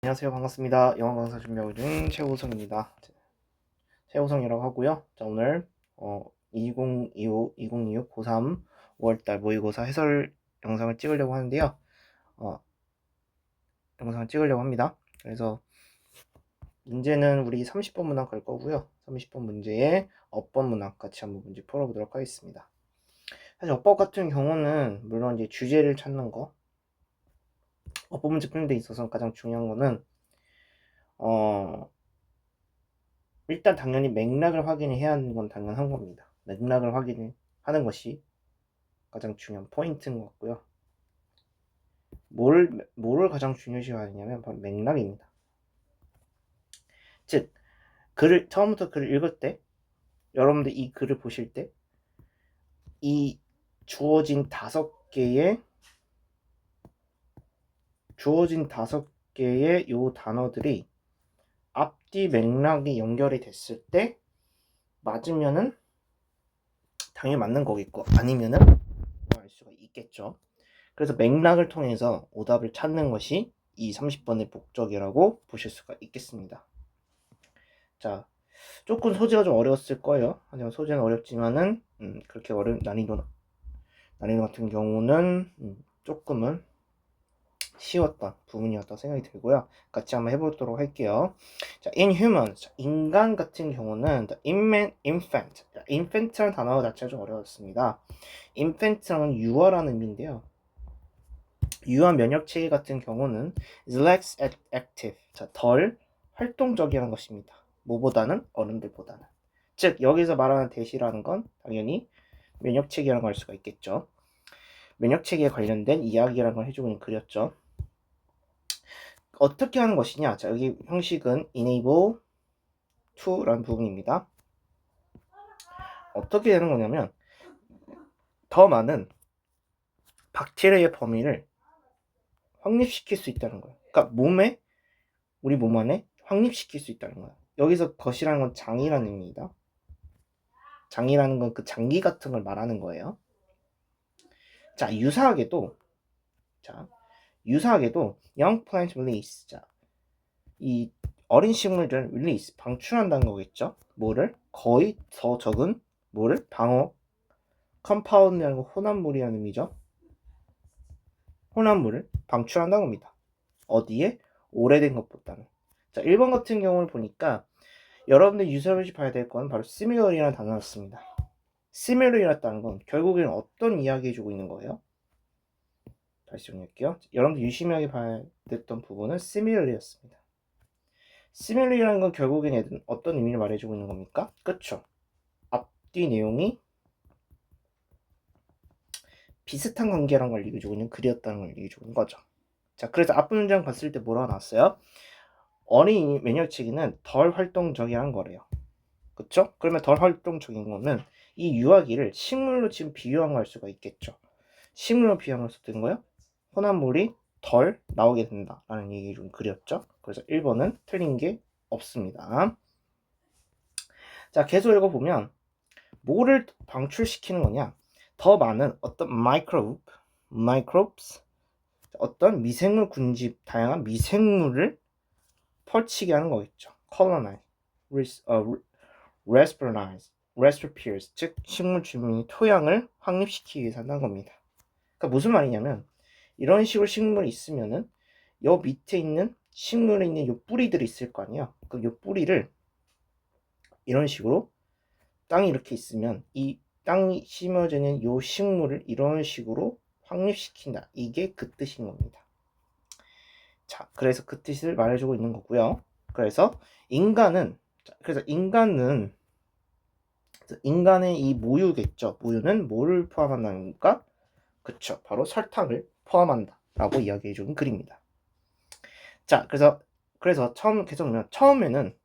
안녕하세요. 반갑습니다. 영어 강사 준비하고 있는 최우성입니다. 최우성이라고 하고요. 자, 오늘 2025 고3 5월달 모의고사 해설 영상을 찍으려고 하는데요. 영상을 찍으려고 합니다. 그래서 문제는 우리 30번 문항 갈 거고요. 30번 문제에 어법 문항 같이 한번 문제 풀어보도록 하겠습니다. 사실 어법 같은 경우는 물론 이제 주제를 찾는 거, 어법 문제 푸는 데 있어서 가장 중요한 거는 일단 당연히 맥락을 확인해야 하는 건 당연한 겁니다. 맥락을 확인하는 것이 가장 중요한 포인트인 것 같고요. 뭐를 가장 중요시 하느냐면 바로 맥락입니다. 즉, 처음부터 글을 읽을 때, 여러분들 이 글을 보실 때, 이 주어진 다섯 개의 요 단어들이 앞뒤 맥락이 연결이 됐을 때 맞으면은 당연히 맞는 거겠고, 아니면은 알 수가 있겠죠. 그래서 맥락을 통해서 오답을 찾는 것이 이 30번의 목적이라고 보실 수가 있겠습니다. 자, 조금 소재가 좀 어려웠을 거예요. 하지만 소재는 어렵지만은 그렇게 어려운 난이도 같은 경우는 조금은 쉬웠던 부분이었다고 생각이 들고요. 같이 한번 해보도록 할게요. 자, in humans, 인간 같은 경우는 infant라는 단어 자체가 좀 어려웠습니다. infant라는 유아라는 의미인데요. 유아 면역 체계 같은 경우는 is less active, 자, 덜 활동적이라는 것입니다. 뭐보다는 어른들보다는. 즉 여기서 말하는 대시라는 건 당연히 면역 체계라는 걸 알 수가 있겠죠. 면역 체계에 관련된 이야기라는 걸 해주고 그렸죠. 어떻게 하는 것이냐? 자, 여기 형식은 enable to라는 부분입니다. 어떻게 되는 거냐면 더 많은 박테리아의 범위를 확립시킬 수 있다는 거예요. 그러니까 우리 몸 안에 확립시킬 수 있다는 거예요. 여기서 것이라는 건 장이라는 의미입니다. 장이라는 건 그 장기 같은 걸 말하는 거예요. 자, 유사하게도 young plant release, 자, 이 어린 식물들을 release, 방출한다는 거겠죠. 뭐를? 거의 더 적은 뭐를? compound이라는 건 혼합물이라는 의미죠. 혼합물을 방출한다는 겁니다. 어디에? 오래된 것보다는. 자, 1번 같은 경우를 보니까 여러분들 유사시 봐야 될 건 바로 similar이라는 단어였습니다. similar이라는 건 결국에는 어떤 이야기 해주고 있는 거예요? 다시 정리할게요. 여러분들 유심하게 봐야 됐던 부분은 similar이었습니다. similar이라는 건 결국에는 어떤 의미를 말해주고 있는 겁니까? 그쵸? 앞뒤 내용이 비슷한 관계라는 걸 얘기해주고 있는 글이었다는 걸 얘기해주고 있는 거죠. 자, 그래서 앞부 문장 봤을 때 뭐라고 나왔어요? 어린 면역체계는 덜 활동적이란 거래요. 그쵸? 그러면 덜 활동적인 거면 이 유아기를 식물로 지금 비유한 걸 알 수가 있겠죠. 식물로 비유한 걸 쓰던 거요? 혼합물이 덜 나오게 된다라는 얘기 좀 그렸죠. 그래서 1번은 틀린 게 없습니다. 자, 계속 읽어보면 뭐를 방출시키는 거냐? 더 많은 어떤 microbes, 어떤 미생물 군집, 다양한 미생물을 펼치게 하는 거겠죠. colonize, respirate, 즉 식물 주민이 토양을 확립시키기 위해서 한다는 겁니다. 그러니까 무슨 말이냐면 이런 식으로 식물이 있으면은 요 밑에 있는 식물에 있는 요 뿌리들이 있을 거 아니야. 그 요 뿌리를 이런 식으로 땅이 이렇게 있으면 이 땅이 심어지는 요 식물을 이런 식으로 확립시킨다. 이게 그 뜻인 겁니다. 자, 그래서 그 뜻을 말해주고 있는 거고요. 그래서 인간의 이 모유겠죠. 모유는 뭐를 포함한다니까? 그쵸. 바로 설탕을 포함한다. 라고 이야기해주는 글입니다. 자, 그래서 처음에는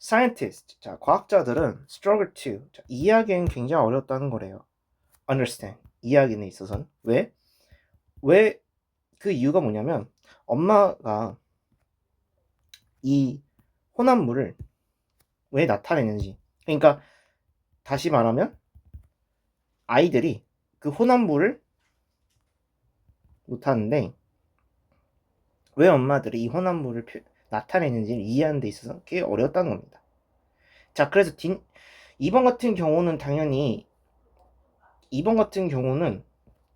scientists, 자, 과학자들은 struggle to, 자, 이해하기엔 굉장히 어렵다는 거래요. understand, 이해하기에 있어서는. 왜 그 이유가 뭐냐면 엄마가 이 혼합물을 왜 나타내는지, 그러니까 다시 말하면 아이들이 그 혼합물을 못하는데 왜 엄마들이 이 혼합물을 나타내는지를 이해하는 데 있어서 꽤 어려웠다는 겁니다. 자, 그래서 2번 같은 경우는 당연히 2번 같은 경우는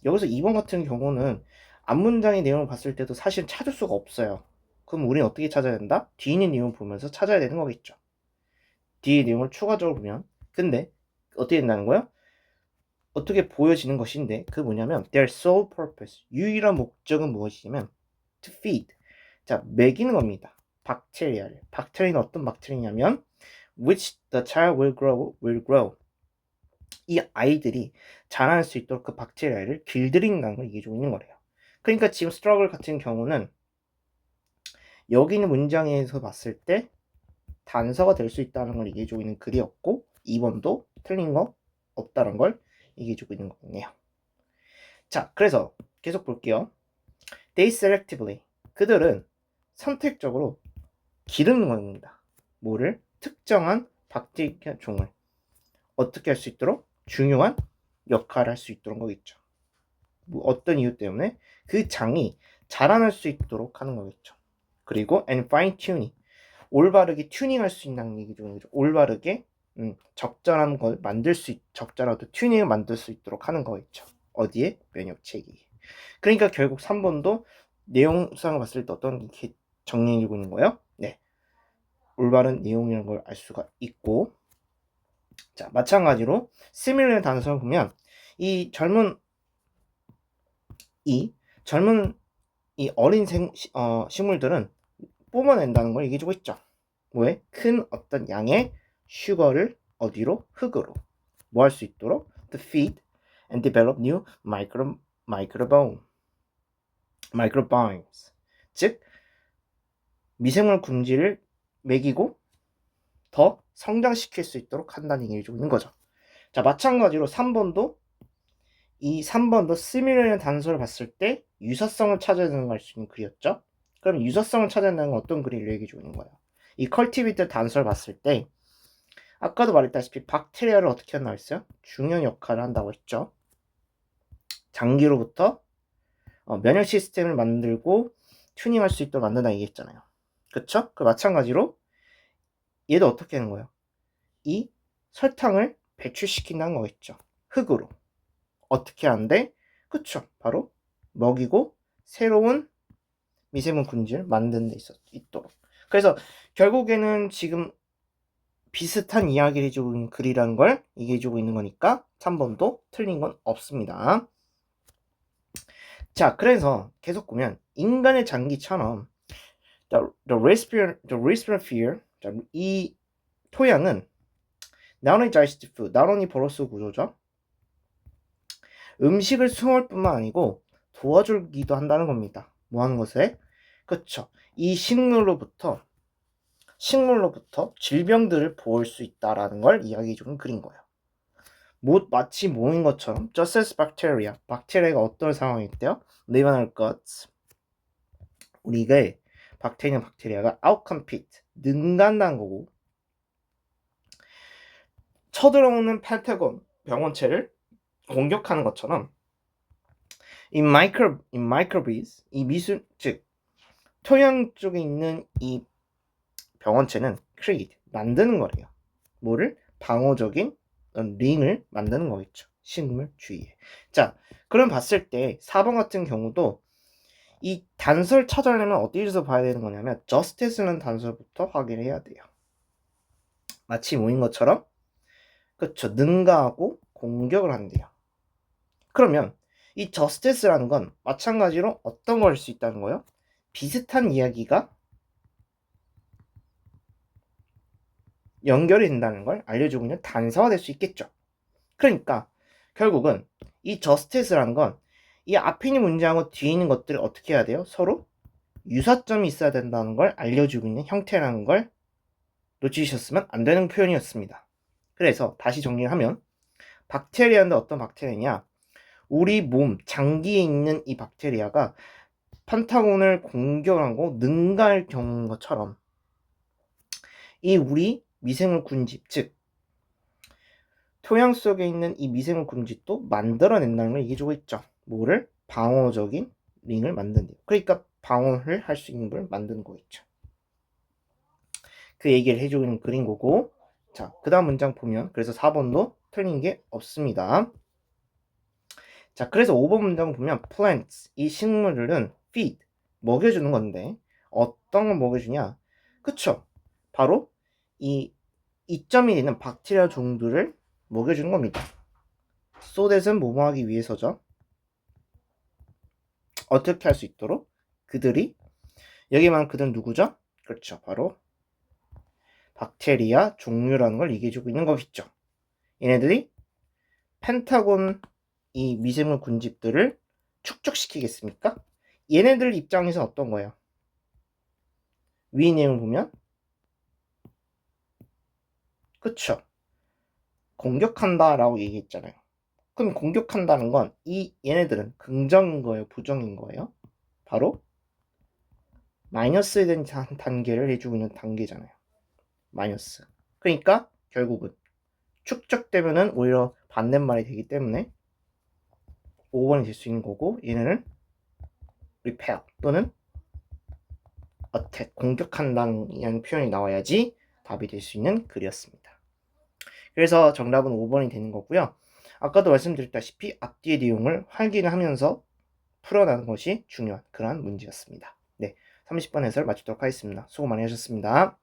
여기서 2번 같은 경우는 앞문장의 내용을 봤을 때도 사실 찾을 수가 없어요. 그럼 우리는 어떻게 찾아야 된다? 뒤에 있는 내용을 보면서 찾아야 되는 거겠죠. 뒤에 내용을 추가적으로 보면. 근데 어떻게 된다는 거야? 어떻게 보여지는 것인데 그 뭐냐면 their sole purpose 유일한 목적은 무엇이냐면 to feed 자 먹이는 겁니다. 박테리아를 박테리아는 어떤 박테리아냐면 which the child will grow 이 아이들이 자랄 수 있도록 그 박테리아를 길들인다는 걸 얘기해주고 있는 거래요. 그러니까 지금 struggle 같은 경우는 여기 있는 문장에서 봤을 때 단서가 될 수 있다는 걸 얘기해주고 있는 글이었고 2번도 틀린 거 없다는 걸 얘기해주고 있는 거네요. 자, 그래서 계속 볼게요. They selectively 그들은 선택적으로 기르는 겁니다. 뭐를? 특정한 박테리아 종을 어떻게 할 수 있도록 중요한 역할을 할 수 있도록 거겠죠. 뭐 어떤 이유 때문에 그 장이 자라날 수 있도록 하는 거겠죠. 그리고 and fine tuning 올바르게 튜닝할 수 있는 얘기죠. 올바르게 적절한 걸 만들 수 적절한 튜닝을 만들 수 있도록 하는 거겠죠. 어디에? 면역 체계. 그러니까 결국 3번도 내용상을 봤을 때 어떤 게 정리해주고 있는 거예요? 네, 올바른 내용이라는 걸 알 수가 있고, 자 마찬가지로 similar 단서를 보면 이 젊은 이 어린 식물들은 뿜어낸다는 걸 얘기해주고 있죠. 왜? 큰 어떤 양의 슈거를 어디로? 흙으로 뭐 할 수 있도록? To feed and develop new microbiomes 즉 미생물 군지를 먹이고 더 성장시킬 수 있도록 한다는 얘기를 해주고 있는 거죠. 자 마찬가지로 3번도 similar이라는 단서를 봤을 때 유사성을 찾아야 되는 걸 알 수 있는 글이었죠. 그럼 유사성을 찾아야 되는 건 어떤 글을 얘기해주고 있는 거예요? 이 cultivate 단서를 봤을 때 아까도 말했다시피 박테리아를 어떻게 한다고 했어요? 중요한 역할을 한다고 했죠. 장기로부터 면역 시스템을 만들고 튜닝할 수 있도록 만든다 얘기했잖아요. 그쵸? 그 마찬가지로 얘도 어떻게 하는 거예요? 이 설탕을 배출시킨다는 거겠죠. 흙으로. 어떻게 하는데? 그쵸? 바로 먹이고 새로운 미세먼 군지를 만드는 데 있도록. 그래서 결국에는 지금 비슷한 이야기를 해주고 있는 글이라는 걸 얘기해주고 있는 거니까 3번도 틀린 건 없습니다. 자, 그래서 계속 보면 인간의 장기처럼 the respiratory 이 토양은 not only digestive food, not only 버러스 구조죠. 음식을 수용할 뿐만 아니고 도와주기도 한다는 겁니다. 뭐 하는 것에? 그쵸. 이 식물로부터 질병들을 보호할 수 있다라는 걸 이야기해주는 글인 거예요. 마치 모인 것처럼 just as bacteria, 박테리아가 어떤 상황이 있대요? live on our guts. 우리가 박테리아가 outcompete, 능가한다는 거고 쳐들어오는 펜타곤, 병원체를 공격하는 것처럼 in microbes, 이 미술, 즉 토양 쪽에 있는 이 병원체는 create, 만드는 거래요. 뭐를? 방어적인 링을 만드는 거겠죠. 식물 주위에. 자, 그럼 봤을 때 4번 같은 경우도 이 단서를 찾아내려면 어디에서 봐야 되는 거냐면 justice라는 단서부터 확인해야 돼요. 마치 모인 것처럼 그쵸, 능가하고 공격을 한대요. 그러면 이 justice라는 건 마찬가지로 어떤 걸 할 수 있다는 거예요? 비슷한 이야기가 연결이 된다는 걸 알려주고 있는 단서가 될 수 있겠죠. 그러니까 결국은 이 justice라는 건 이 앞에 있는 문장하고 뒤에 있는 것들을 어떻게 해야 돼요? 서로 유사점이 있어야 된다는 걸 알려주고 있는 형태라는 걸 놓치셨으면 안 되는 표현이었습니다. 그래서 다시 정리를 하면 박테리아는 어떤 박테리아냐? 우리 몸 장기에 있는 이 박테리아가 판타곤을 공격하고 능가할 경우인 것처럼 이 우리 미생물 군집, 즉 토양 속에 있는 이 미생물 군집도 만들어낸다는 걸 얘기해주고 있죠. 뭐를? 방어적인 링을 만든대요. 그러니까 방어를 할 수 있는 걸 만드는 거겠죠. 그 얘기를 해주고 있는 그린 거고, 자, 그 다음 문장 보면 그래서 4번도 틀린 게 없습니다. 자, 그래서 5번 문장 보면 plants, 이 식물들은 feed, 먹여주는 건데 어떤 걸 먹여주냐? 그쵸? 바로 이 2점이 되는 박테리아 종들을 먹여주는 겁니다. so that은 뭐뭐 하기 위해서죠. 어떻게 할 수 있도록? 그들이, 여기만 그들은 누구죠? 그렇죠. 바로 박테리아 종류라는 걸 얘기해주고 있는 거겠죠. 얘네들이 펜타곤 이 미생물 군집들을 축적시키겠습니까? 얘네들 입장에서 어떤 거예요? 위 내용 보면 그쵸? 공격한다 라고 얘기했잖아요. 그럼 공격한다는 건 이 얘네들은 긍정인 거예요? 부정인 거예요? 바로 마이너스에 대한 단계를 해주고 있는 단계잖아요. 마이너스. 그러니까 결국은 축적되면은 오히려 반대말이 되기 때문에 5번이 될 수 있는 거고, 얘네는 repel 또는 attack, 공격한다는 표현이 나와야지 답이 될 수 있는 글이었습니다. 그래서 정답은 5번이 되는 거고요. 아까도 말씀드렸다시피 앞뒤의 내용을 확인하면서 풀어나가는 것이 중요한 그러한 문제였습니다. 네, 30번 해설 마치도록 하겠습니다. 수고 많이 하셨습니다.